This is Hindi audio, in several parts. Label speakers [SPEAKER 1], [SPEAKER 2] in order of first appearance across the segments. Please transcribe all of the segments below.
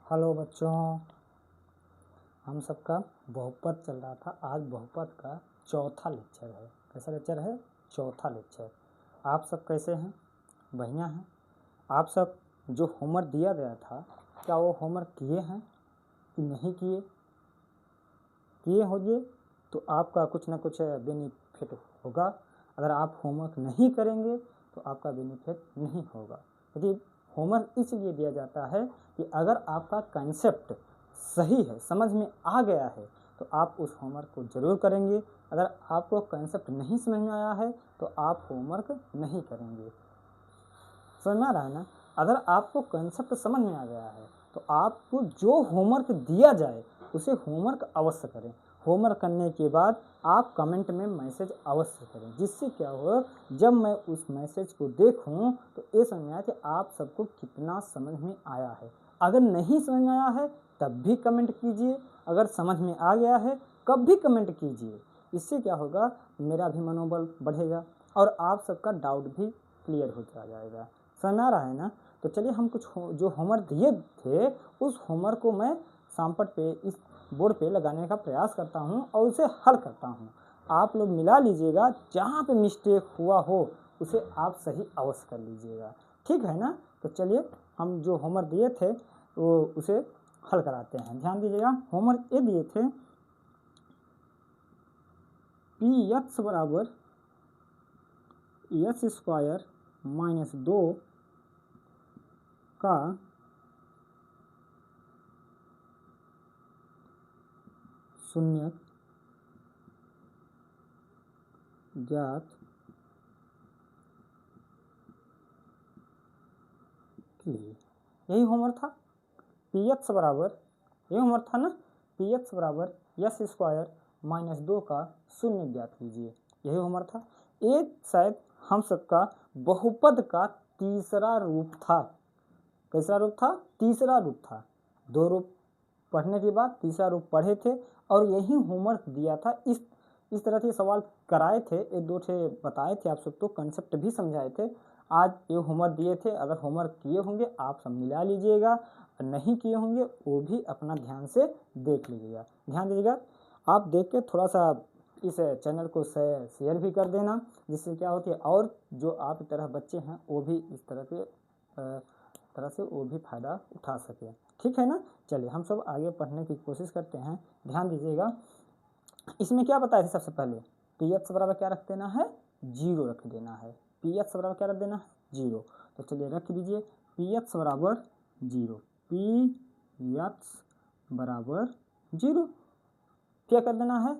[SPEAKER 1] हेलो बच्चों, हम सबका बहुपद चल रहा था। आज बहुपद का चौथा लेक्चर है। कैसा लेक्चर है? चौथा लेक्चर। आप सब कैसे हैं? बढ़िया हैं? आप सब जो होमवर्क दिया गया था, क्या वो होमवर्क किए हैं कि नहीं किए? किए होंगे तो आपका कुछ ना कुछ बेनिफिट होगा। अगर आप होमवर्क नहीं करेंगे तो आपका बेनिफिट नहीं होगा। यदि होमवर्क इसलिए दिया जाता है कि अगर आपका कंसेप्ट सही है, समझ में आ गया है, तो आप उस होमवर्क को ज़रूर करेंगे। अगर आपको कंसेप्ट नहीं समझ में आया है तो आप होमवर्क नहीं करेंगे। समझ में आ रहा है ना? अगर आपको कंसेप्ट समझ में आ गया है तो आपको जो होमवर्क दिया जाए उसे होमवर्क अवश्य करें। होमवर्क करने के बाद आप कमेंट में मैसेज अवश्य करें, जिससे क्या हो, जब मैं उस मैसेज को देखूं तो ये समझ में आया कि आप सबको कितना समझ में आया है। अगर नहीं समझ में आया है तब भी कमेंट कीजिए, अगर समझ में आ गया है कब भी कमेंट कीजिए। इससे क्या होगा, मेरा भी मनोबल बढ़ेगा और आप सबका डाउट भी क्लियर हो जाएगा। समझ में आ रहा है ना? तो चलिए हम कुछ जो होमवर्क दिए थे उस होमवर्क को मैं सामपट पे इस बोर्ड पे लगाने का प्रयास करता हूँ और उसे हल करता हूँ। आप लोग मिला लीजिएगा, जहाँ पे मिस्टेक हुआ हो उसे आप सही अवश्य कर लीजिएगा। ठीक है ना? तो चलिए हम जो होमवर्क दिए थे वो उसे हल कराते हैं। ध्यान दीजिएगा, होमवर्क ये दिए थे पी एक्स बराबर एक्स स्क्वायर माइनस 2 का शून्य ज्ञात कीजिए। यही होमवर्क था। पी एक्स बराबर, यही होमवर्क था ना, पी एक्स बराबर एक्स स्क्वायर माइनस 2 का शून्य ज्ञात कीजिए। यही होमवर्क था। एक शायद हम सबका बहुपद का तीसरा रूप था। कैसा रूप था? तीसरा रूप था। दो रूप पढ़ने के बाद तीसरा रूप पढ़े थे और यही होमवर्क दिया था। इस तरह के सवाल कराए थे, एक दो थे बताए थे आप सबको, कंसेप्ट भी समझाए थे। आज ये होमवर्क दिए थे। अगर होमवर्क किए होंगे आप सब मिला लीजिएगा, नहीं किए होंगे वो भी अपना ध्यान से देख लीजिएगा। ध्यान दीजिएगा, आप देख के थोड़ा सा इस चैनल को शेयर भी कर देना, जिससे क्या होती है और जो आप तरह बच्चे हैं वो भी इस तरह से वो भी फ़ायदा उठा सके। ठीक है ना? चलिए हम सब आगे पढ़ने की कोशिश करते हैं। ध्यान दीजिएगा, इसमें क्या बताया था सबसे पहले, पी एक्स बराबर क्या रख देना है? 0 रख देना है। पी एक्स बराबर क्या रख देना है? 0। तो चलिए रख दीजिए पी एक्स बराबर 0। पी एक्स बराबर 0 क्या कर देना है?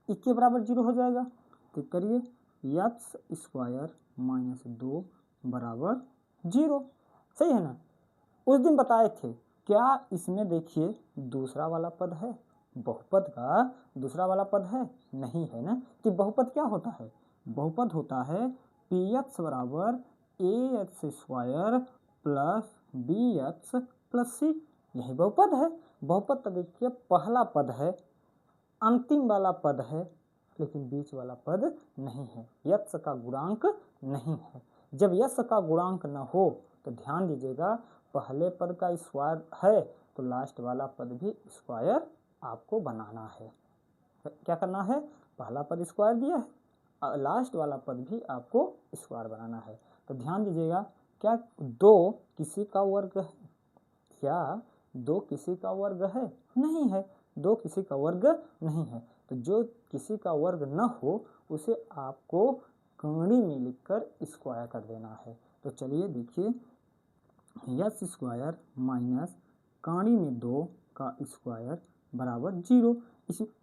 [SPEAKER 1] इसके बराबर 0 हो जाएगा। तो करिए एक्स स्क्वायर माइनस 2 बराबर 0। सही है ना? उस दिन बताए थे। क्या इसमें देखिए दूसरा वाला पद है? बहुपद का दूसरा वाला पद है? नहीं है ना। कि बहुपद क्या होता है? बहुपद होता है पी एक्स बराबर a x square plus b x plus c. यही बहुपद है। बहुपद तो देखिए पहला पद है, अंतिम वाला पद है, लेकिन बीच वाला पद नहीं है। यक्ष का गुणांक नहीं है। जब यक्ष का गुणांक न हो तो ध्यान दीजिएगा, पहले पद का स्क्वायर है तो लास्ट वाला पद भी स्क्वायर आपको बनाना है। क्या करना है? पहला पद स्क्वायर दिया है, लास्ट वाला पद भी आपको स्क्वायर बनाना है। तो ध्यान दीजिएगा, क्या 2 किसी का वर्ग है? क्या 2 किसी का वर्ग है? नहीं है। 2 किसी का वर्ग नहीं है। तो जो किसी का वर्ग न हो उसे आपको कड़ी में लिखकर स्क्वायर कर देना है। तो चलिए देखिए, एक्स स्क्वायर माइनस कड़ी में 2 का स्क्वायर बराबर 0।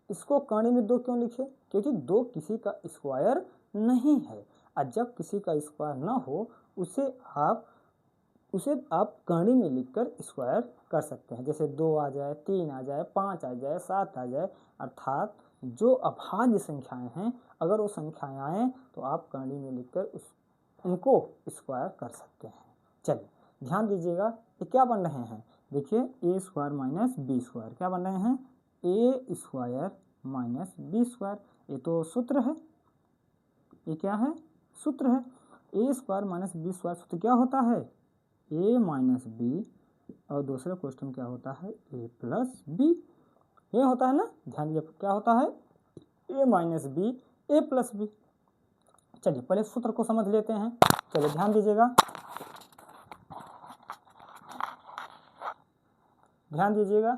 [SPEAKER 1] इसको कड़ी में 2 क्यों लिखे? क्योंकि 2 किसी का स्क्वायर नहीं है। और जब किसी का स्क्वायर न हो उसे आप कड़ी में लिखकर स्क्वायर कर सकते हैं। जैसे 2 आ जाए, 3 आ जाए, 5 आ जाए, 7 आ जाए, अर्थात जो अभाज्य संख्याएं हैं अगर वो संख्याएं आएँ तो आप कड़ी में लिखकर उनको स्क्वायर कर सकते हैं। चलिए ध्यान दीजिएगा, ये क्या बन रहे हैं? देखिए ए स्क्वायर माइनस बी स्क्वायर क्या बन रहे हैं? ए स्क्वायर माइनस बी स्क्वायर। ये तो सूत्र है। ये क्या है? सूत्र है। ए स्क्वायर माइनस बी स्क्वायर सूत्र क्या होता है? ए माइनस बी और दूसरा क्वेश्चन क्या होता है, a प्लस बी, ये होता है ना, ध्यान दीजिए क्या होता है, a minus B, a plus B. चलिए पहले सूत्र को समझ लेते हैं, चलिए ध्यान दीजिएगा, ध्यान दीजिएगा,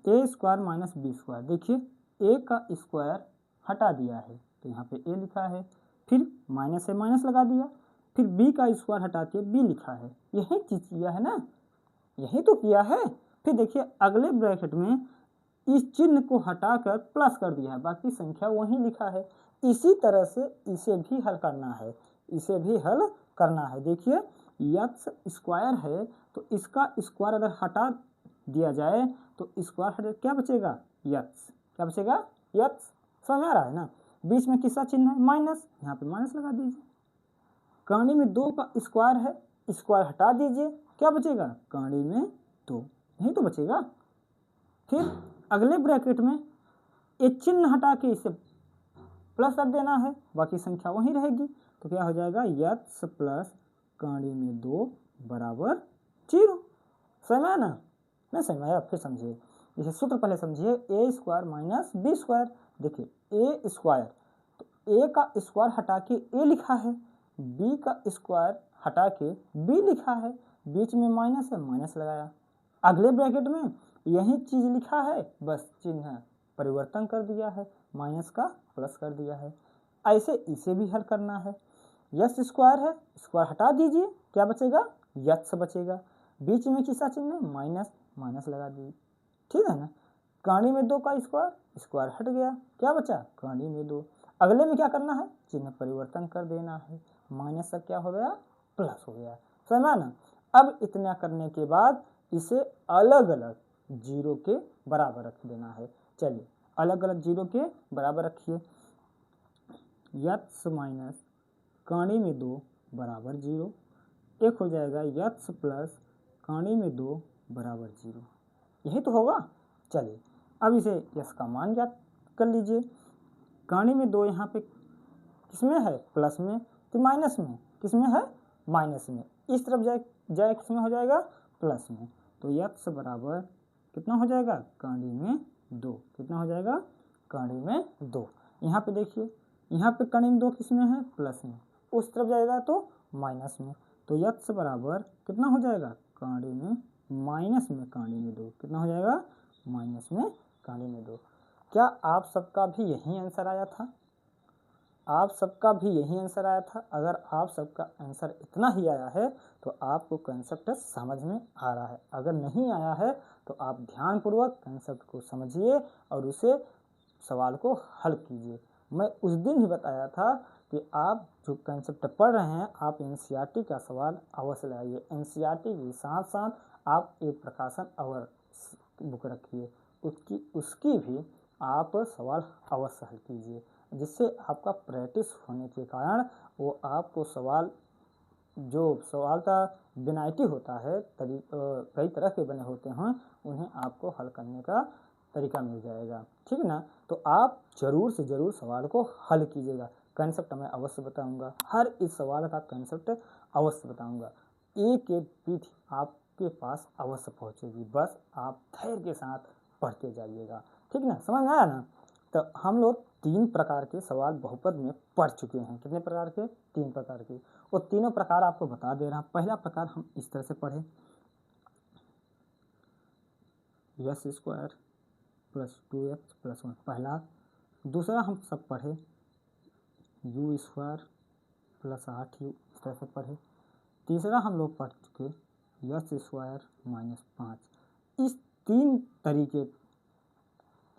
[SPEAKER 1] ए स्क्वायर माइनस बी स्क्वायर, देखिए ए का स्क्वायर हटा दिया है तो यहाँ पे ए लिखा है, फिर माइनस से माइनस लगा दिया, फिर बी का स्क्वायर हटा के बी लिखा है, यही चीज किया है ना, यही तो किया है। फिर देखिए अगले ब्रैकेट में इस चिन्ह को हटाकर प्लस कर दिया है, बाकी संख्या वही लिखा है। इसी तरह से इसे भी हल करना है, इसे भी हल करना है। देखिए यक्स स्क्वायर है तो इसका स्क्वायर अगर हटा दिया जाए तो स्क्वायर हटे क्या बचेगा, यक्स, क्या बचेगा, यक्स। समझ में आ रहा है ना, बीच में किसका चिन्ह है, माइनस, यहाँ पे माइनस लगा दीजिए। कहानी में 2 का स्क्वायर है, स्क्वायर हटा दीजिए, क्या बचेगा, कहानी में 2, यही तो बचेगा। फिर अगले ब्रैकेट में एक चिन्ह हटा के इसे प्लस रख देना है, बाकी संख्या वही रहेगी, तो क्या हो जाएगा, यक्स प्लस कहानी में 2 बराबर 0। समझ आया ना, नहीं समझ आया फिर समझिए, जैसे सूत्र पहले समझिए, ए स्क्वायर माइनस बी स्क्वायर, देखिए ए स्क्वायर, तो ए का स्क्वायर हटा के ए लिखा है, बी का स्क्वायर हटा के बी लिखा है, बीच में माइनस है, माइनस लगाया। अगले ब्रैकेट में यही चीज लिखा है, बस चिन्ह परिवर्तन कर दिया है, माइनस का प्लस कर दिया है। ऐसे इसे भी हल करना है, यस स्क्वायर है, स्क्वायर हटा दीजिए, क्या बचेगा, यक्स बचेगा, बीच में किसका चिन्ह है, माइनस, माइनस लगा दीजिए, ठीक है ना। कहानी में 2 का स्क्वायर, स्क्वायर हट गया, क्या बचा, कहानी में 2। अगले में क्या करना है, चिन्ह परिवर्तन कर देना है, माइनस का क्या हो गया, प्लस हो गया। समझा ना। अब इतना करने के बाद इसे अलग अलग जीरो के बराबर रख देना है। चलिए अलग अलग जीरो के बराबर रखिए, यक्स माइनस कहानी में 2 बराबर 0, एक हो जाएगा यक्स प्लस कहानी में 2 बराबर 0, यही तो होगा। चलिए अब इसे यस का मान ज्ञात कर लीजिए, कहानी में 2 यहाँ पे किसमें है, प्लस में, तो माइनस में किसमें है, माइनस में, इस तरफ जाए किसमें हो जाएगा, प्लस में, तो यक्स बराबर कितना हो जाएगा, कहानी में 2, कितना हो जाएगा, कहानी में 2। यहाँ पे देखिए, यहाँ पे कहानी में 2 किसमें है, प्लस में, उस तरफ जाएगा तो माइनस में, तो यक्स बराबर कितना हो जाएगा, कहानी में माइनस में कहानी में 2, कितना हो जाएगा, माइनस में कहानी में 2। क्या आप सबका भी यही आंसर आया था, आप सबका भी यही आंसर आया था। अगर आप सबका आंसर इतना ही आया है तो आपको कंसेप्ट समझ में आ रहा है, अगर नहीं आया है तो आप ध्यानपूर्वक कंसेप्ट को समझिए और उसे सवाल को हल कीजिए। मैं उस दिन ही बताया था कि आप जो कंसेप्ट पढ़ रहे हैं आप एनसीईआरटी का सवाल अवश्य लाइए, एनसीईआरटी के साथ साथ आप एक प्रकाशन अवर बुक रखिए, उसकी भी आप सवाल अवश्य हल कीजिए, जिससे आपका प्रैक्टिस होने के कारण वो आपको सवाल, जो सवाल का बनावटी होता है, कई तरह के बने होते हैं, उन्हें आपको हल करने का तरीका मिल जाएगा, ठीक है ना। तो आप जरूर से जरूर सवाल को हल कीजिएगा, कंसेप्ट मैं अवश्य बताऊंगा, हर इस सवाल का कंसेप्ट अवश्य बताऊंगा, एक एक पीठ आपके पास अवश्य पहुंचेगी, बस आप धैर्य के साथ पढ़ते जाइएगा, ठीक ना, समझ में आया ना। तो हम लोग 3 प्रकार के सवाल बहुपद में पढ़ चुके हैं, कितने प्रकार के, 3 प्रकार के, वो तीनों प्रकार आपको बता दे रहा हूँ। पहला प्रकार हम इस तरह से पढ़े, yes square plus 2x plus 1, पहला। दूसरा हम सब पढ़े यू स्क्वायर प्लस 8u, इस तरह से पढ़े। तीसरा हम लोग पढ़ चुके यस स्क्वायर माइनस 5। इस 3 तरीके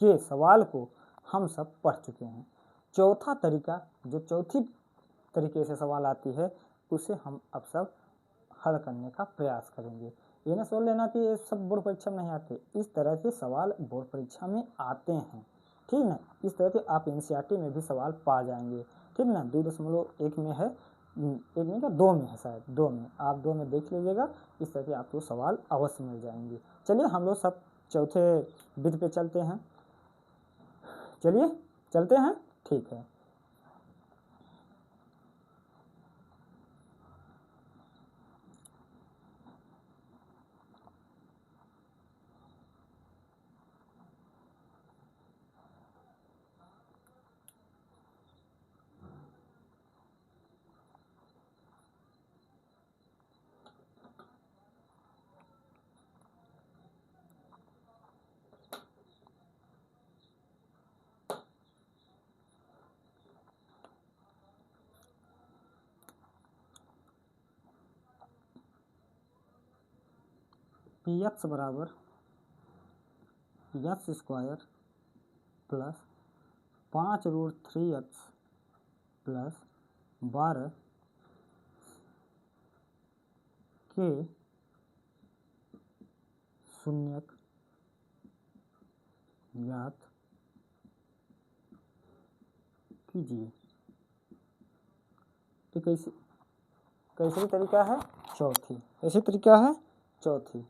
[SPEAKER 1] के सवाल को हम सब पढ़ चुके हैं। चौथा तरीका, जो चौथी तरीके से सवाल आती है, उसे हम अब सब हल करने का प्रयास करेंगे। ये ना सोच लेना कि ये सब बोर्ड परीक्षा में नहीं आते, इस तरह के सवाल बोर्ड परीक्षा में आते हैं, ठीक ना। इस तरह के आप एनसीईआरटी में भी सवाल पा जाएंगे, ठीक ना। 2.1 में है, एक नहीं क्या 2 में है शायद, 2 में, आप 2 में देख लीजिएगा, इस तरह के आपको सवाल अवश्य मिल जाएंगे। चलिए हम लोग सब चौथे विधि पे चलते हैं, चलिए चलते हैं, ठीक है। पी एक्स बराबर x square plus 5√3x plus 12 के शून्यक ज्ञात कीजिए। ये कैसे तरीका है? चौथी। कैसे तरीका है? चौथी।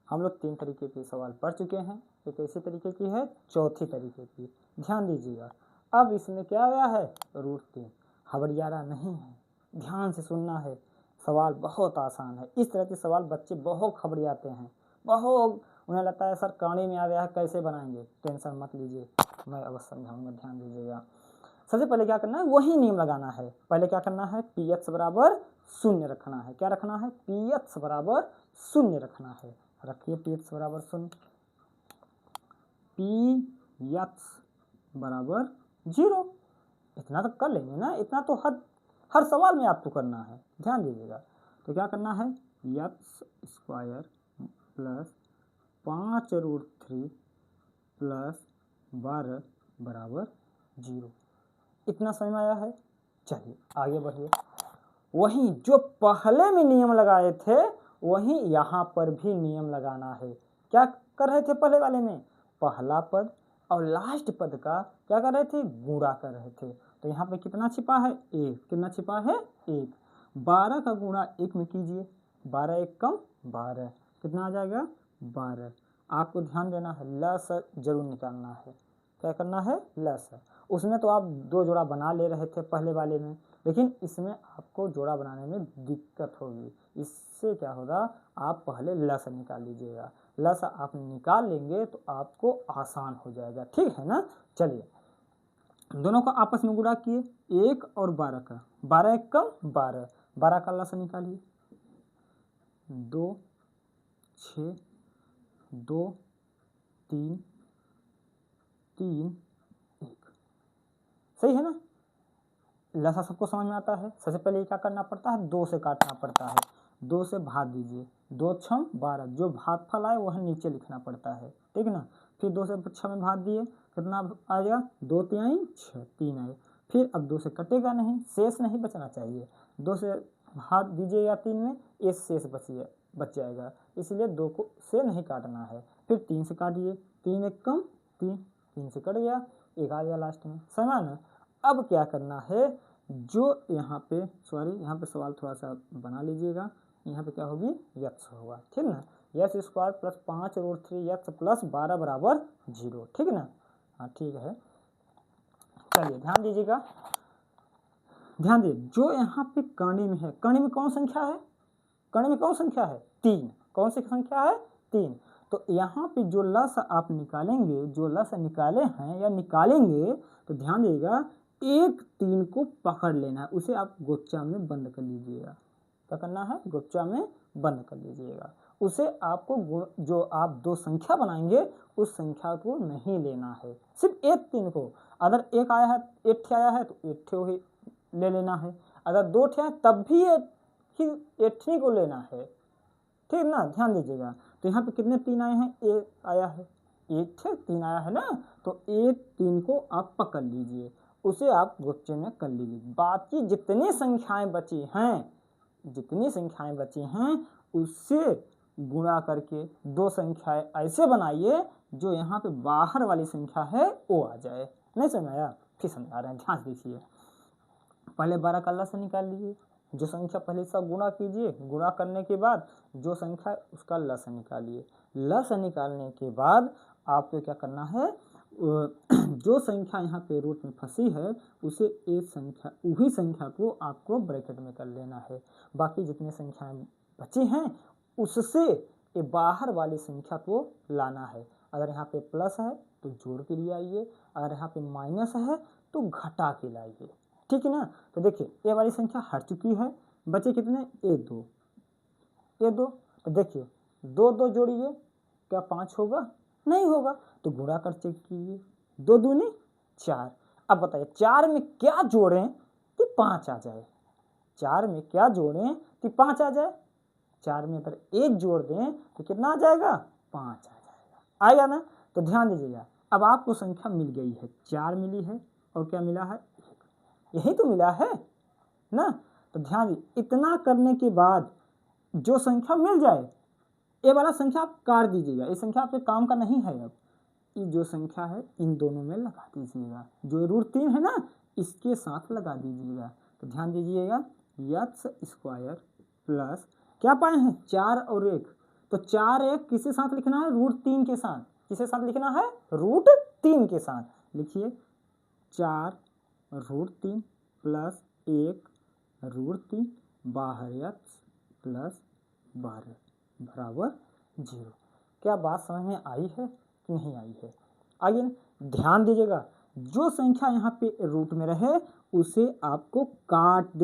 [SPEAKER 1] हम लोग 3 तरीके के सवाल पढ़ चुके हैं। ये कैसे तरीके की है? चौथी तरीके की। ध्यान दीजिएगा। अब इसमें क्या आया है? √3। हबड़ियारा नहीं है, ध्यान से सुनना है। सवाल बहुत आसान है। इस तरह के सवाल बच्चे बहुत खबड़ियाते हैं, बहुत उन्हें लगता है सर कहानी में आ गया है, कैसे बनाएंगे। टेंशन मत लीजिए, मैं अवश्य समझाऊंगा, ध्यान दीजिएगा। सबसे पहले क्या करना है? वही नियम लगाना है। पहले क्या करना है? पी एक्स बराबर 0 रखना है। क्या रखना है? पी एक्स बराबर 0 रखना है। रखिए पी एक्स बराबर 0, पी एक्स बराबर 0। इतना तो कर लेंगे ना, इतना तो हर सवाल में आपको करना है। ध्यान दीजिएगा। तो क्या करना है? एक्स स्क्वायर प्लस 5√3 प्लस 12 बराबर 0। इतना समझ में आया है? चलिए आगे बढ़िए। वही जो पहले में नियम लगाए थे वही यहाँ पर भी नियम लगाना है। क्या कर रहे थे पहले वाले में? पहला पद और लास्ट पद का क्या कर रहे थे? गुणा कर रहे थे। तो यहाँ पे कितना छिपा है? 1। कितना छिपा है? 1। 12 का गुणा 1 में कीजिए। 12 1 कम 12, कितना आ जाएगा? 12। आपको ध्यान देना है, लस जरूर निकालना है। क्या करना है? लस। उसमें तो आप 2 जोड़ा बना ले रहे थे पहले वाले में, लेकिन इसमें आपको जोड़ा बनाने में दिक्कत होगी। इससे क्या होगा? आप पहले लस निकाल लीजिएगा। लस आप निकाल लेंगे तो आपको आसान हो जाएगा, ठीक है ना। चलिए दोनों का आपस में गुणा किए, 1 और 12 का। 12 1 कम 12, 12 का लस निकालिए। 2 6 2 3 3 1। सही है ना? लसा सबको समझ में आता है। सबसे पहले क्या करना पड़ता है? 2 से काटना पड़ता है। 2 से भाग दीजिए। 2 6 12, जो भागफल आए वह नीचे लिखना पड़ता है, ठीक ना। फिर 2 से 6 में भाग दिए, कितना आएगा? 2 3 6, 3 आए। फिर अब 2 से कटेगा नहीं, शेष नहीं बचना चाहिए। 2 से भाग दीजिएगा 3 में, एक शेष बच जाएगा, इसलिए 2 को से नहीं काटना है। फिर 3 से काटिए, 3 1 कम 3, 3 से कट गया, 1 आ गया लास्ट में। समझा ना? अब क्या करना है? जो यहाँ पे यहाँ पे सवाल थोड़ा सा बना लीजिएगा। यहाँ पे क्या होगी? यक्स होगा, ठीक ना। X square plus 5√3 x plus 12 बराबर 0, ठीक ना। हाँ ठीक है। चलिए ध्यान दीजिएगा, ध्यान दीजिए। जो यहाँ पे कर्ण में है, कर्ण में कौन संख्या है? कर्ण में कौन संख्या है? 3। कौन सी संख्या है? 3। तो यहाँ पे जो लस आप निकालेंगे, जो लस निकाले हैं या निकालेंगे, तो ध्यान दीजिएगा, 1 3 को पकड़ लेना है, उसे आप गोचा में बंद कर लीजिएगा। क्या करना है? गोचा में बंद कर लीजिएगा। उसे आपको जो आप 2 संख्या बनाएंगे उस संख्या को नहीं लेना है, सिर्फ 1 3 को। अगर 1 आया है, 1 ठे आया है तो 1 ठे ही ले लेना है। अगर 2 ठे है तब भी 1 ठे को लेना है, ठीक ना। ध्यान दीजिएगा। तो यहाँ पे कितने 3 आए हैं? 1 आया है, 1 ठे 3 आया है ना। तो 1 3 को आप पकड़ लीजिए, उसे आप गुच्छे में कर लीजिए। बाकी जितनी संख्याएं बची हैं, जितनी संख्याएं बची हैं उससे गुणा करके 2 संख्याएं ऐसे बनाइए जो यहाँ पे बाहर वाली संख्या है वो आ जाए। नहीं समझ आया? फिर समझा रहे हैं, ध्यान दीजिए। पहले 12 का लस निकाल लीजिए। जो संख्या पहले से गुणा कीजिए, गुणा करने के बाद जो संख्या उसका लस निकालिए। लस निकालने के बाद आपको क्या करना है? जो संख्या यहाँ पे रूट में फंसी है उसे एक संख्या, वही संख्या को आपको ब्रैकेट में कर लेना है। बाकी जितने संख्याएं बची हैं उससे ये बाहर वाली संख्या को लाना है। अगर यहाँ पे प्लस है तो जोड़ के लिए आइए, अगर यहाँ पे माइनस है तो घटा के लाइए, ठीक है ना। तो देखिए ये वाली संख्या हट चुकी है, बचे कितने? 1 2, ये 2। तो देखिए 2 2 जोड़िए, क्या 5 होगा? नहीं होगा। तो गुणा कर चेक कीजिए, 2 दूनी 4। अब बताइए 4 में क्या जोड़ें कि 5 आ जाए? 4 में क्या जोड़ें कि 5 आ जाए? 4 में अगर 1 जोड़ दें तो कितना आ जाएगा, 5 आ जाएगा, आएगा ना। तो ध्यान दीजिएगा, अब आपको संख्या मिल गई है, 4 मिली है और क्या मिला है, 1, यही तो मिला है ना। तो ध्यान दीजिए, इतना करने के बाद जो संख्या मिल जाए, ये वाला संख्या आप काट दीजिएगा, ये संख्या आपके काम का नहीं है। अब ये जो संख्या है इन दोनों में लगा दीजिएगा, जो √3 है ना इसके साथ लगा दीजिएगा। तो ध्यान दीजिएगा, x स्क्वायर प्लस क्या पाए हैं, 4 और 1, तो 4 1 किसके साथ लिखना है, √3 के साथ, किसके साथ लिखना है, √3 के साथ। लिखिए 4 √3 प्लस 1 √3 बाहर x प्लस 12 बराबर 0। क्या बात समझ में आई है कि नहीं आई है? आइए ध्यान दीजिएगा, जो संख्या यहाँ पे रूट में रहे उसे आपको काट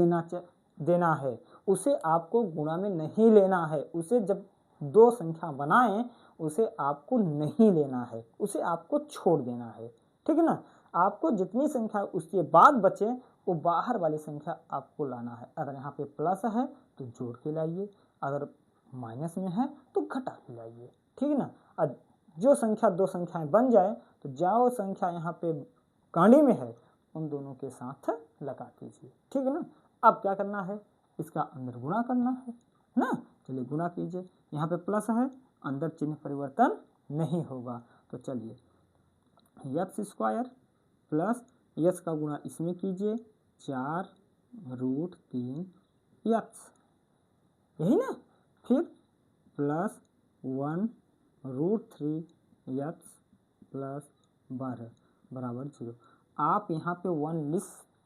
[SPEAKER 1] देना है, उसे आपको गुणा में नहीं लेना है, उसे जब दो संख्या बनाएं उसे आपको नहीं लेना है, उसे आपको छोड़ देना है, ठीक है ना। आपको जितनी संख्या उसके बाद बचे वो बाहर वाली संख्या आपको लाना है। अगर यहाँ पे प्लस है तो जोड़ के लाइए, अगर माइनस में है तो घटा के लाइए, ठीक है ना। अब जो संख्या दो संख्याएं बन जाए तो जो संख्या यहाँ पे कांडी में है उन दोनों के साथ लगा दीजिए, ठीक है ना। अब क्या करना है, इसका अंदर गुणा करना है ना। चलिए गुणा कीजिए, यहाँ पे प्लस है, अंदर चिन्ह परिवर्तन नहीं होगा। तो चलिए x स्क्वायर प्लस x का गुणा इसमें कीजिए, 4 √3 x, यही ना। फिर प्लस 1 √3 x प्लस 12 बराबर 0। आप यहाँ पे 1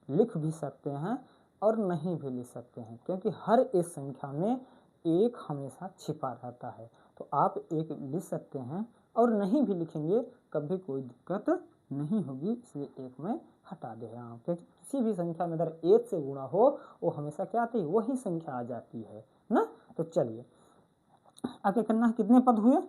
[SPEAKER 1] लिख भी सकते हैं और नहीं भी लिख सकते हैं, क्योंकि हर एक संख्या में एक हमेशा छिपा रहता है। तो आप एक लिख सकते हैं और नहीं भी लिखेंगे कभी कोई दिक्कत नहीं होगी, इसलिए एक में हटा दे रहा हूँ, क्योंकि किसी भी संख्या में अगर 1 से गुणा हो वो हमेशा क्या आती है, वही संख्या आ जाती है ना। तो चलिए अब क्या करना है, कितने पद हुए,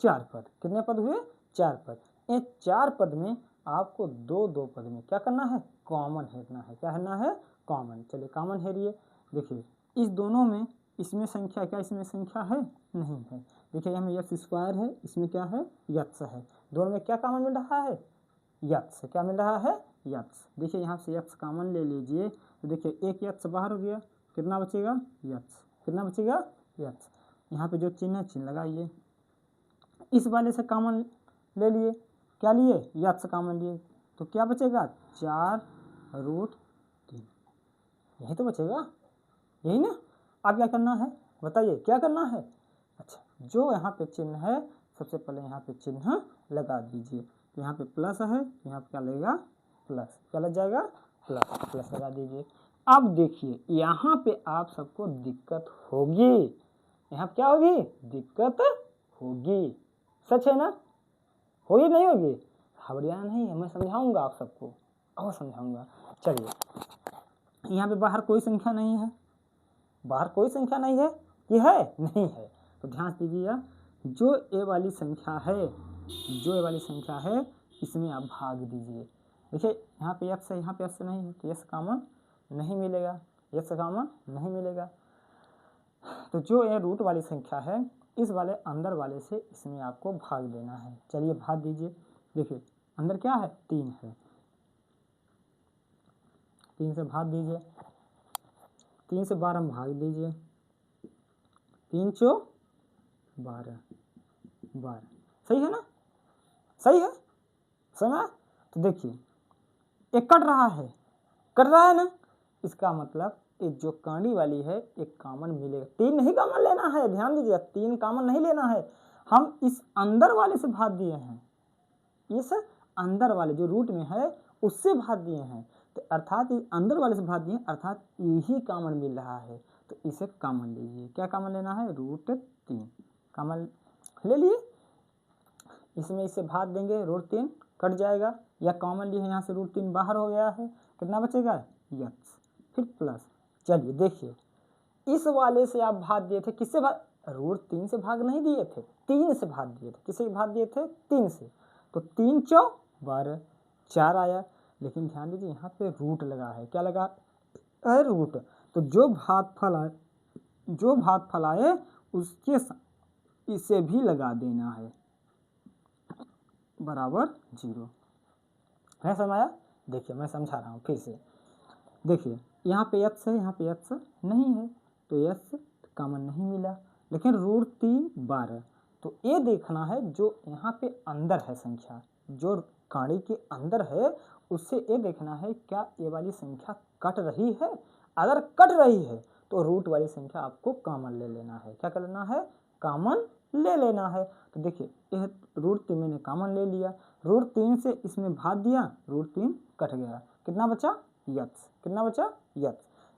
[SPEAKER 1] 4 पद, कितने पद हुए, 4 पद। ये 4 पद में आपको दो पद में क्या करना है, कॉमन हेरना है। क्या हेरना है, कॉमन। चलिए कॉमन हेरिए, देखिए इस दोनों में इसमें संख्या क्या, इसमें संख्या है नहीं है। देखिए यहाँ में x स्क्वायर है, इसमें क्या है, x है, दोनों में क्या कॉमन मिल रहा है, x, क्या मिल रहा है, x। देखिए यहाँ से x कॉमन ले लीजिए, तो देखिए एक x बाहर हो गया, कितना बचेगा, x, कितना बचेगा, x। यहाँ पे जो चिन्ह है चिन्ह लगाइए, इस वाले से कॉमन ले लिए, क्या लिए, x कॉमन लिए, तो क्या बचेगा, 4 √3, यही तो बचेगा, यही ना। अब क्या करना है बताइए, क्या करना है। अच्छा, जो यहाँ पे चिन्ह है सबसे पहले यहाँ पे चिन्ह लगा दीजिए। तो यहाँ पे प्लस है, यहाँ पे क्या लगेगा, प्लस, क्या लग जाएगा, प्लस, प्लस लगा दीजिए। अब देखिए यहाँ पे आप सबको दिक्कत होगी, यहाँ क्या होगी, दिक्कत होगी, सच है ना, होगी नहीं होगी, घबराना नहीं है, मैं समझाऊंगा आप सबको और समझाऊंगा। चलिए यहाँ पे बाहर कोई संख्या नहीं है, बाहर कोई संख्या नहीं है, ये है नहीं है, तो ध्यान दीजिए, जो ए वाली संख्या है, जो ए वाली संख्या है इसमें आप भाग दीजिए। देखिए यहाँ पे x है, यहाँ पे x नहीं है, तो x कॉमन नहीं मिलेगा, x कॉमन नहीं मिलेगा। तो जो ये रूट वाली संख्या है इस वाले अंदर वाले से इसमें आपको भाग देना है। चलिए भाग दीजिए, देखिए अंदर क्या है, 3 है, 3 से भाग दीजिए, 3 से 12 में भाग दीजिए, 3 चौ 12, 12, सही है ना, सही है, समझा। तो देखिए एक कट रहा है ना, इसका मतलब एक जो कांडी वाली है एक कॉमन मिलेगा, 3 नहीं कॉमन लेना है, ध्यान दीजिए 3 कॉमन नहीं लेना है, हम इस अंदर वाले से भाग दिए हैं, इस अंदर वाले जो रूट में है उससे भाग दिए हैं, तो अर्थात इस अंदर वाले से भाग दिए अर्थात यही कॉमन मिल रहा है, तो इसे कॉमन लीजिए। क्या कॉमन लेना है, √3 कॉमन ले लिए, इसमें इसे भाग देंगे, √3 कट जाएगा, या कॉमन लिए यहाँ से √3 बाहर हो गया है, कितना बचेगा, x, फिर प्लस। चलिए देखिए इस वाले से आप भाग दिए थे, किससे भाग, √3 से भाग नहीं दिए थे, 3 से भाग दिए थे, किससे भाग दिए थे, 3 से, तो 3 चौ 12, 4 आया। लेकिन ध्यान दीजिए यहाँ पे रूट लगा है, क्या लगा है, रूट, तो जो भागफल आए उसके इसे भी लगा देना है बराबर 0 है। समझ आया? देखिए मैं समझा रहा हूँ फिर से। देखिए यहाँ पे x है, यहाँ पे x नहीं है तो x कॉमन नहीं मिला, लेकिन √3 12। तो ये देखना है जो यहाँ पे अंदर है संख्या, जो काड़ी के अंदर है, उससे ये देखना है क्या ये वाली संख्या कट रही है। अगर कट रही है तो रूट वाली संख्या आपको कॉमन ले लेना है। क्या कर लेना है? कॉमन ले लेना है। तो देखिए यह √3 मैंने कॉमन ले लिया, √3 से इसमें भाग दिया, √3 कट गया, कितना बचा? x। कितना बचा? x।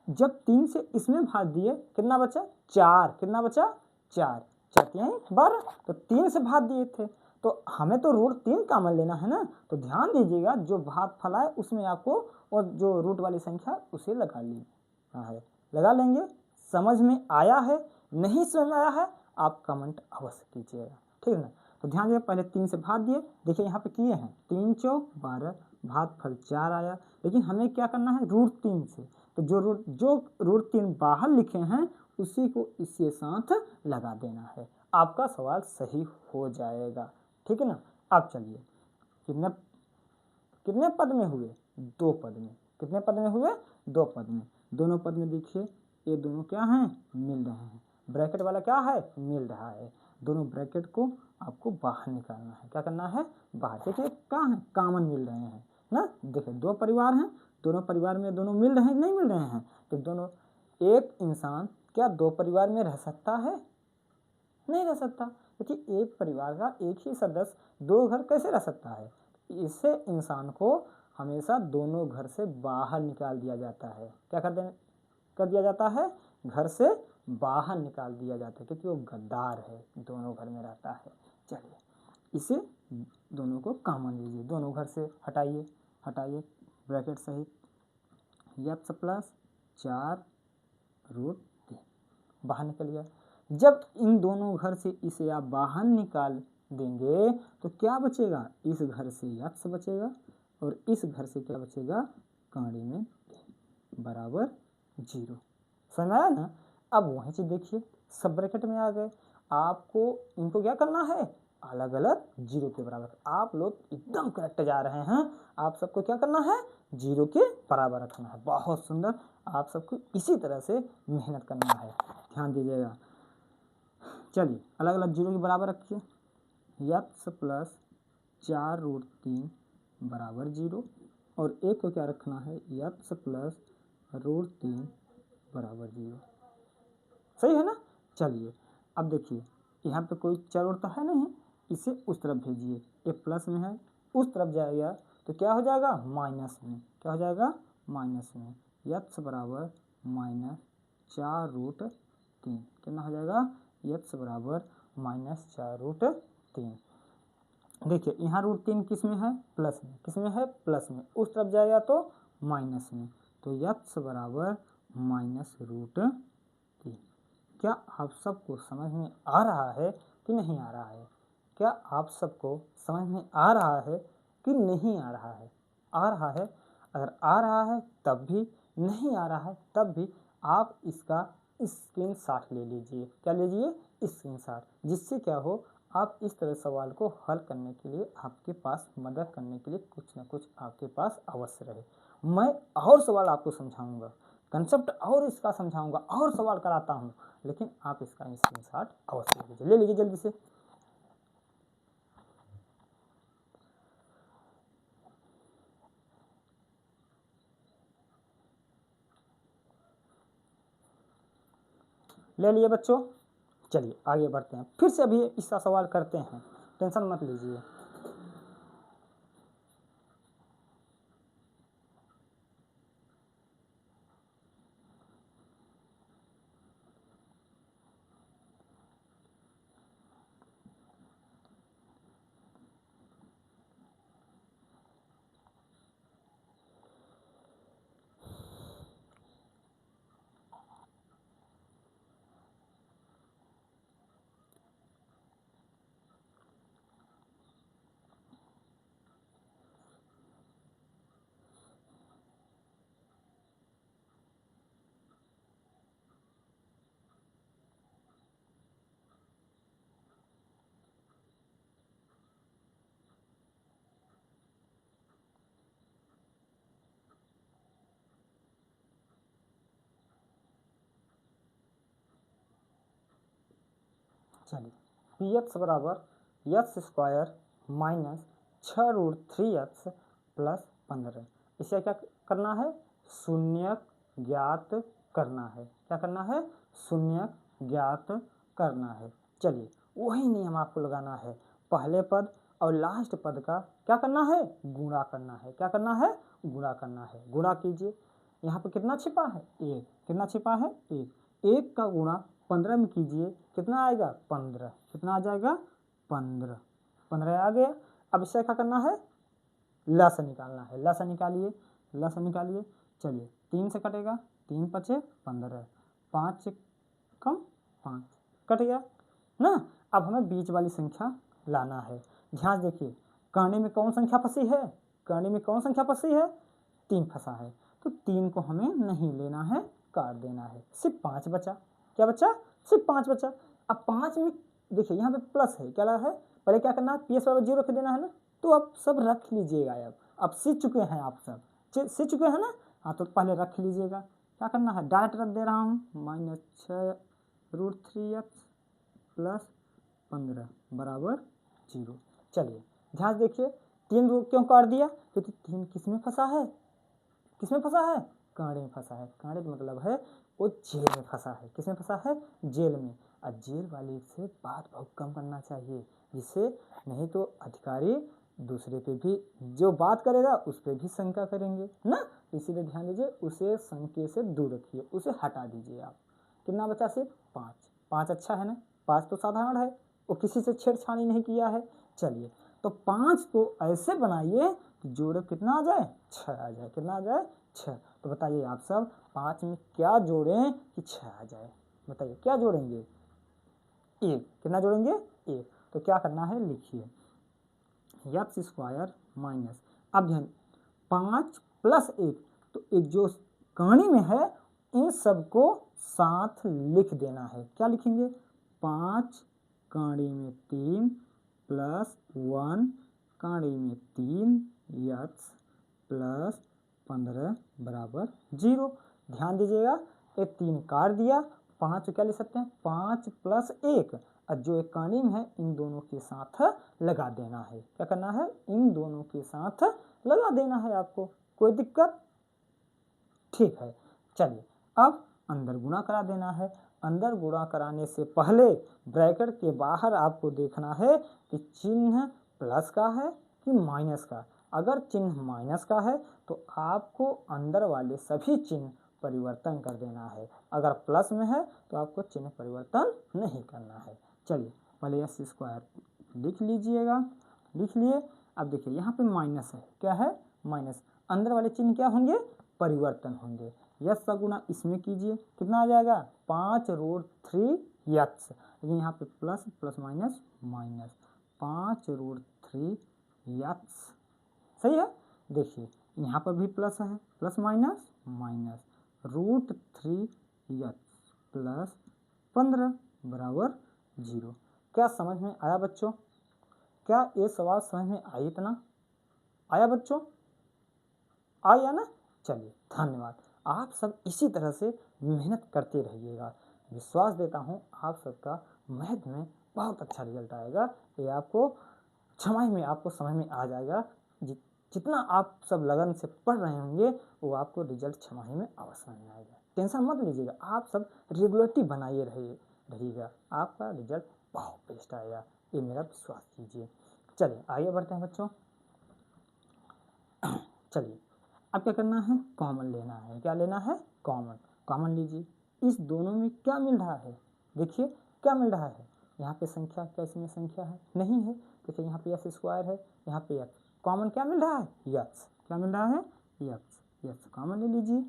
[SPEAKER 1] जब 3 से इसमें भाग दिए कितना बचा? 4। कितना बचा? 4। 4 12। तो 3 से भाग दिए थे तो हमें तो √3 कॉमन लेना है ना। तो ध्यान दीजिएगा जो भाग फला है उसमें आपको और जो रूट वाली संख्या उसे लगा लेना है। लगा लेंगे। समझ में आया है? नहीं समझ में आया है आप कमेंट अवश्य कीजिएगा, ठीक है ना। तो ध्यान दीजिए पहले 3 से भाग दिए, देखिए यहाँ पे किए हैं 3 चौक 12, भागफल 4 आया, लेकिन हमें क्या करना है? √3 से। तो जो √3 बाहर लिखे हैं उसी को इसके साथ लगा देना है, आपका सवाल सही हो जाएगा, ठीक है ना। अब चलिए कितने पद में हुए? 2 पद में। कितने पद में हुए? 2 पद में। दोनों पद में देखिए ये दोनों क्या हैं? मिल रहे हैं। ब्रैकेट वाला क्या है? मिल रहा है। दोनों ब्रैकेट को आपको बाहर निकालना है। क्या करना है? बाहर। देखिए कहाँ है? कॉमन मिल रहे हैं ना। देखिए 2 परिवार हैं, दोनों परिवार में दोनों मिल रहे हैं, नहीं मिल रहे हैं? तो दोनों, एक इंसान क्या 2 परिवार में रह सकता है? नहीं रह सकता। देखिए एक परिवार का एक ही सदस्य 2 घर कैसे रह सकता है? इससे इंसान को हमेशा दोनों घर से बाहर निकाल दिया जाता है। क्या कर दिया जाता है? घर से बाहर निकाल दिया जाता है, क्योंकि वो गद्दार है, दोनों घर में रहता है। चलिए इसे दोनों को कॉमन लीजिए, दोनों घर से हटाइए ब्रैकेट सहित, x प्लस 4√3 बाहर निकल गया। जब इन दोनों घर से इसे आप बाहर निकाल देंगे तो क्या बचेगा? इस घर से x बचेगा और इस घर से क्या बचेगा? काड़ी में बराबर 0। समझ आया ना? अब वही चीज देखिए सब ब्रैकेट में आ गए। आपको इनको क्या करना है? अलग अलग 0 के बराबर। आप लोग एकदम करेक्ट जा रहे हैं। आप सबको क्या करना है? 0 के बराबर रखना है। बहुत सुंदर। आप सबको इसी तरह से मेहनत करना है, ध्यान दीजिएगा। चलिए अलग अलग 0 के बराबर रखिए। x प्लस 4√3 बराबर 0 और एक को क्या रखना है? x प्लस √3 बराबर 0। सही है ना? चलिए अब देखिए यहाँ पे कोई चर उड़ता है नहीं, इसे उस तरफ भेजिए। ये प्लस में है, उस तरफ जाएगा तो क्या हो जाएगा? माइनस में। क्या हो जाएगा? माइनस में। x बराबर -4√3 कितना हो जाएगा? x बराबर -4√3। देखिए यहाँ √3 किस में है? प्लस में। किस में है? प्लस में। उस तरफ जाएगा तो माइनस में। तो x बराबर -√3। क्या आप सबको समझ में आ रहा है कि नहीं आ रहा है? क्या आप सबको समझ में आ रहा है कि नहीं आ रहा है? आ रहा है? अगर आ रहा है तब भी, नहीं आ रहा है तब भी आप इसका स्क्रीनशॉट ले लीजिए। क्या लीजिए? स्क्रीनशॉट, जिससे क्या हो आप इस तरह सवाल को हल करने के लिए, आपके पास मदद करने के लिए कुछ न कुछ आपके पास अवश्य रहे। मैं और सवाल आपको समझाऊंगा, कंसेप्ट और इसका समझाऊंगा और सवाल कराता हूँ, लेकिन आप इसका स्क्रीनशॉट अवश्य लीजिए। ले लीजिए जल्दी से। ले लिए बच्चों? चलिए आगे बढ़ते हैं। फिर से अभी इसका सवाल करते हैं, टेंशन मत लीजिए। चलिए पी एक्स बराबर x square minus 6√3x plus 15। इसे क्या करना है, शून्य ज्ञात करना है। क्या करना है, शून्य ज्ञात करना है। चलिए वही नियम आपको लगाना है, पहले पद और लास्ट पद का क्या करना है, गुणा करना है। क्या करना है, गुणा करना है। गुणा कीजिए, यहाँ पे कितना छिपा है, एक। कितना छिपा है, एक। एक का गुणा 15 में कीजिए, कितना आएगा, 15। कितना आ जाएगा, 15। 15 आ गया। अब इससे क्या करना है, लसा निकालना है। लसा निकालिए, लसा निकालिए। चलिए 3 से कटेगा, 3 पचे 15, 5 से कम 5, कट गया ना। अब हमें बीच वाली संख्या लाना है। ध्यान देखिए, करने में कौन संख्या फंसी है, करने में कौन संख्या फंसी है, 3 फंसा है। तो 3 को हमें नहीं लेना है, काट देना है। सिर्फ 5 बचा। क्या बचा, सिर्फ 5 बचा। अब 5 में देखिए यहाँ पे प्लस है, क्या लगा है, पहले क्या करना है, पी एस बराबर 0 रख देना है ना। तो अब सब रख लीजिएगा। अब सीख चुके हैं आप सब, सीख चुके हैं ना। हाँ तो पहले रख लीजिएगा। क्या करना है, डायरेक्ट रख दे रहा हूँ, -6√3x प्लस 15 बराबर 0। चलिए ध्यान देखिए, 3 क्यों काट दिया, क्योंकि 3 किस में फंसा है, किस में फंसा है, कांडे में फंसा है। कांडे का मतलब है वो जेल में फंसा है। किस में फंसा है, जेल में। और जेल वाले से बात बहुत कम करना चाहिए, जिससे नहीं तो अधिकारी दूसरे पे भी जो बात करेगा उस पर भी शंका करेंगे ना। इसीलिए ध्यान दीजिए, उसे शंके से दूर रखिए, उसे हटा दीजिए आप। कितना बचा, सिर्फ 5। 5 अच्छा है ना, 5 तो साधारण है, वो किसी से छेड़छाड़ी नहीं किया है। चलिए तो 5 को ऐसे बनाइए कि जोड़े कितना आ जाए, 6 आ जाए। कितना आ जाए, 6। तो बताइए आप सब, 5 में क्या जोड़ें कि 6 आ जाए, बताइए क्या जोड़ेंगे, 1। कितना जोड़ेंगे, 1। तो क्या करना है, लिखिए एक्स स्क्वायर माइनस, अब ध्यान 5 प्लस 1, तो एक जो कहानी में है इन सबको साथ लिख देना है। क्या लिखेंगे, 5 कहानी में 3 प्लस 1 कहानी में 3 एक्स प्लस 15 बराबर 0। ध्यान दीजिएगा, ये 3 काट दिया, 5 क्या लिख सकते हैं, 5 प्लस 1, और जो एक कहानी में है इन दोनों के साथ लगा देना है। क्या करना है, इन दोनों के साथ लगा देना है आपको, कोई दिक्कत, ठीक है। चलिए अब अंदर गुणा करा देना है। अंदर गुणा कराने से पहले ब्रैकेट के बाहर आपको देखना है कि चिन्ह प्लस का है कि माइनस का। अगर चिन्ह माइनस का है तो आपको अंदर वाले सभी चिन्ह परिवर्तन कर देना है, अगर प्लस में है तो आपको चिन्ह परिवर्तन नहीं करना है। चलिए पहले एस स्क्वायर लिख लीजिएगा, लिख लिए। अब देखिए यहाँ पे माइनस है, क्या है, माइनस। अंदर वाले चिन्ह क्या होंगे, परिवर्तन होंगे। यस का गुणा इसमें कीजिए, कितना आ जाएगा, 5√3x। लेकिन यहाँ पे plus plus minus minus, 5√3x। सही है। देखिए यहाँ पर भी प्लस है, plus minus minus, √3x plus 15 बराबर 0। क्या समझ में आया बच्चों, क्या ये सवाल समझ में आई, इतना आया बच्चों, आया ना। चलिए धन्यवाद। आप सब इसी तरह से मेहनत करते रहिएगा। विश्वास देता हूँ आप सबका मैथ में बहुत अच्छा रिजल्ट आएगा। ये आपको छमाही में आपको समझ में आ जाएगा। जितना आप सब लगन से पढ़ रहे होंगे वो आपको रिजल्ट छमाही में अवश्य समझ में आएगा। टेंशन मत लीजिएगा, आप सब रेगुलरिटी बनाइए रहिएगा, आपका रिजल्ट बहुत बेस्ट आएगा, ये मेरा विश्वास कीजिए। चलिए आगे बढ़ते हैं बच्चों। चलिए अब क्या करना है, कॉमन लेना है। क्या लेना है, कॉमन। कॉमन लीजिए, इस दोनों में क्या मिल रहा है, देखिए क्या मिल रहा है। यहाँ पे संख्या, क्या इसमें संख्या है, नहीं है। देखिए यहाँ पे एक्स स्क्वायर है, यहाँ पे एक्स, कॉमन क्या मिल रहा है, एक्स। क्या मिल रहा है, एक्स। एक्स कॉमन ले लीजिए,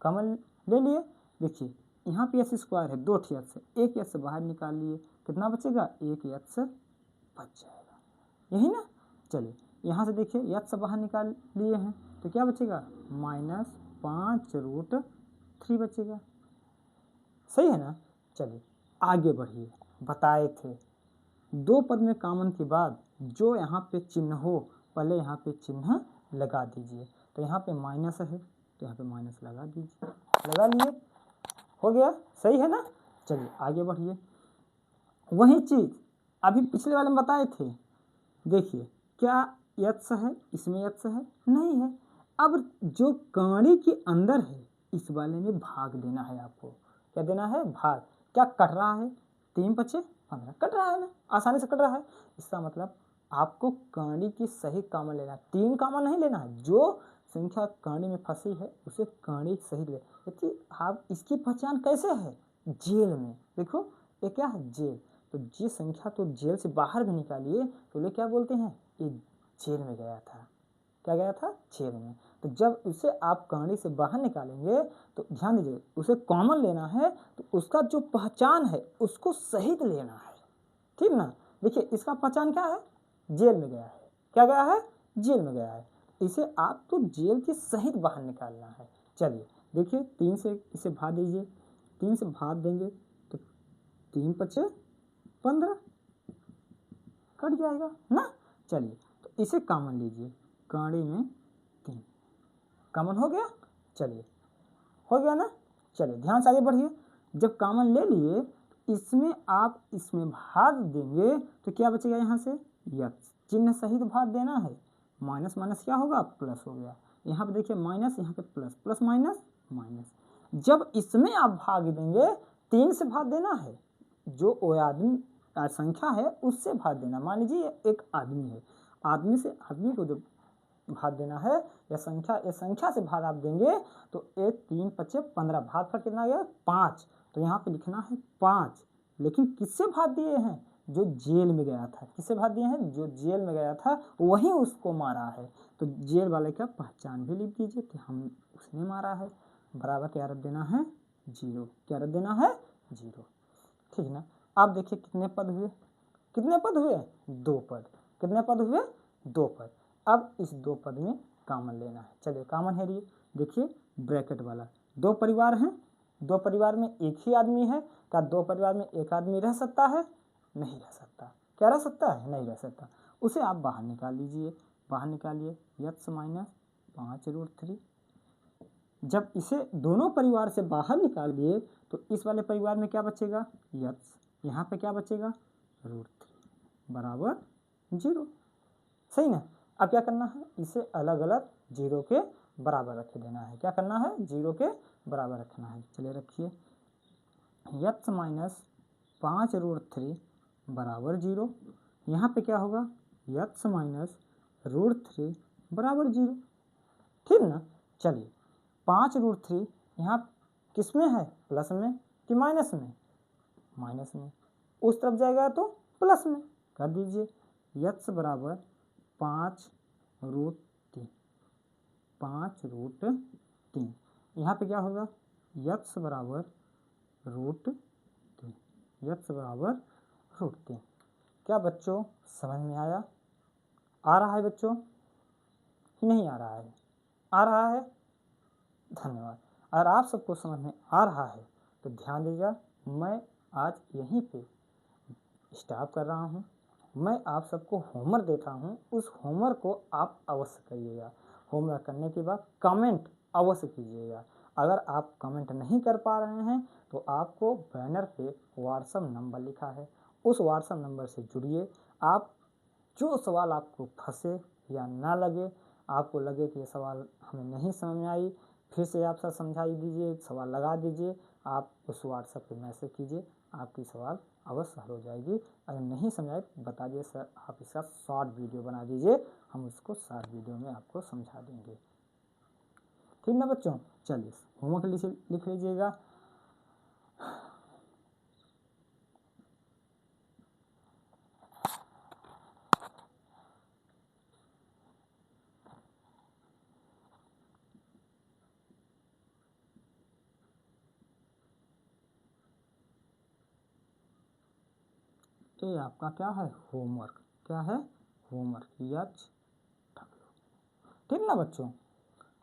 [SPEAKER 1] कॉमन ले लिए। देखिए यहाँ पे एक्स स्क्वायर है, 2 एक्स है, एक एक्स बाहर निकाल लिए, कितना बचेगा, एक एक्स बच जाएगा, यही ना। चलिए यहाँ से देखिए एक्स बाहर निकाल लिए हैं तो क्या बचेगा, -5√3 बचेगा, सही है ना। चलिए आगे बढ़िए, बताए थे 2 पद में कॉमन के बाद जो यहाँ पे चिन्ह हो पहले यहाँ पे चिन्ह लगा दीजिए। तो यहाँ पे माइनस है तो यहाँ पे माइनस लगा दीजिए, लगा लिए, हो गया, सही है ना। चलिए आगे बढ़िए, वही चीज़ अभी पिछले वाले में बताए थे। देखिए क्या यत्स है, इसमें यत्स है नहीं है। अब जो कहानी के अंदर है इस वाले में भाग देना है आपको। क्या देना है? भाग। क्या कट रहा है? 3 × 5 = 15 कट रहा है ना, आसानी से कट रहा है। इसका मतलब आपको कहानी की सही कॉमन लेना है, 3 कॉमन नहीं लेना है। जो संख्या कहानी में फंसी है उसे कहानी सही ले। देखिए आप इसकी पहचान कैसे है? जेल में। देखो ये क्या है? जेल। तो ये संख्या तो जेल से बाहर भी निकालिए तो ये क्या बोलते हैं? ये जेल में गया था। क्या गया था? जेल में। तो जब उसे आप कहानी से बाहर निकालेंगे तो ध्यान दीजिए उसे कॉमन लेना है, तो उसका जो पहचान है उसको सहित लेना है, ठीक ना। देखिए इसका पहचान क्या है? जेल में गया है। क्या गया है? जेल में गया है। इसे आप तो जेल के सहित बाहर निकालना है। चलिए देखिए 3 से इसे भाग दीजिए, 3 से भाग देंगे तो 3 × 5 = 15 कट जाएगा ना। चलिए तो इसे कॉमन लीजिए, कहानी में 3 कॉमन हो गया। चलिए हो गया ना। चलिए ध्यान से आगे बढ़िए। जब कॉमन ले लिए इसमें आप इसमें भाग देंगे तो क्या बचेगा? यहाँ से यक्स चिन्ह सहित भाग देना है। माइनस माइनस क्या होगा? प्लस हो गया। यहाँ पे देखिए माइनस, यहाँ पे प्लस, प्लस माइनस माइनस। जब इसमें आप भाग देंगे 3 से भाग देना है, जो वो आदमी संख्या है उससे भाग देना। मान लीजिए एक आदमी है, आदमी से आदमी को जो भाग देना है या संख्या से भाग आप देंगे तो 1 3 × 5 = 15 भाग पर कितना गया? 5। तो यहाँ पे लिखना है 5। लेकिन किससे भाग दिए हैं? जो जेल में गया था। किससे भाग दिए हैं? जो जेल में गया था वही उसको मारा है। तो जेल वाले का पहचान भी लिख दीजिए कि हम उसने मारा है। बराबर क्या रख देना है? 0। क्या रख देना है? 0। ठीक ना। आप देखिए कितने पद हुए? कितने पद हुए? 2 पद। कितने पद हुए? 2 पद। अब इस 2 पद में कॉमन लेना है। चलिए कॉमन है। देखिए ब्रैकेट वाला 2 परिवार हैं, 2 परिवार में एक ही आदमी है। क्या 2 परिवार में एक आदमी रह सकता है? नहीं रह सकता। क्या रह सकता है? नहीं रह सकता। उसे आप बाहर निकाल लीजिए। बाहर निकालिए यक्स माइनस 5√3। जब इसे दोनों परिवार से बाहर निकाल दिए तो इस वाले परिवार में क्या बचेगा? यक्स। यहाँ पे क्या बचेगा? √3 बराबर 0। सही ना। अब क्या करना है? इसे अलग अलग 0 के बराबर रख देना है। क्या करना है? 0 के बराबर रखना है। चलिए रखिए यक्स माइनस 5√3 बराबर 0। यहाँ पे क्या होगा? यक्स माइनस √3 बराबर 0। ठीक ना। चलिए 5√3 यहाँ किस में है? प्लस में कि माइनस में? माइनस में। उस तरफ जाएगा तो प्लस में। कर दीजिए यक्स बराबर 5√3। 5√3 यहाँ पे क्या होगा? यक्स बराबर √3। यक्स बराबर √3। क्या बच्चों समझ में आया? आ रहा है बच्चों कि नहीं आ रहा है? आ रहा है। धन्यवाद। अगर आप सबको समझ में आ रहा है तो ध्यान दीजिएगा। मैं आज यहीं पे स्टॉप कर रहा हूँ। मैं आप सबको होमवर्क देता हूँ, उस होमवर्क को आप अवश्य करिएगा। होमवर्क करने के बाद कमेंट अवश्य कीजिएगा। अगर आप कमेंट नहीं कर पा रहे हैं तो आपको बैनर पे व्हाट्सएप नंबर लिखा है, उस व्हाट्सएप नंबर से जुड़िए। आप जो सवाल आपको फंसे या ना लगे, आपको लगे कि ये सवाल हमें नहीं समझ में आई, फिर से आप सर समझाई दीजिए, सवाल लगा दीजिए। आप उस व्हाट्सएप पे मैसेज कीजिए, आपकी सवाल अवश्य हल हो जाएगी। अगर नहीं समझाए तो बता दिए सर, आप इसका शॉर्ट वीडियो बना दीजिए, हम उसको शॉर्ट वीडियो में आपको समझा देंगे। ठीक ना बच्चों। चलिए होमवर्क लिख लीजिएगा। ये आपका क्या है? होमवर्क। क्या है? होमवर्क। यच ठीक ना बच्चों।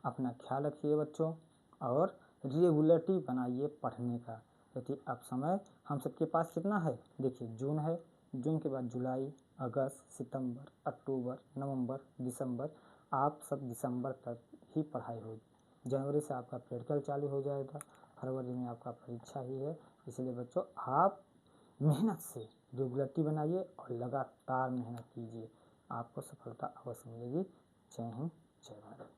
[SPEAKER 1] अपना ख्याल रखिए बच्चों और रेगुलरिटी बनाइए पढ़ने का। यदि अब समय हम सबके पास कितना है? देखिए जून है, जून के बाद जुलाई, अगस्त, सितंबर, अक्टूबर, नवंबर, दिसंबर। आप सब दिसंबर तक ही पढ़ाई होगी। जनवरी से आपका प्रैक्टिकल चालू हो जाएगा, फरवरी में आपका परीक्षा ही है। इसलिए बच्चों आप मेहनत से रेगुलरिटी बनाइए और लगातार मेहनत कीजिए, आपको सफलता अवश्य मिलेगी। जय हिंद, जय भारत।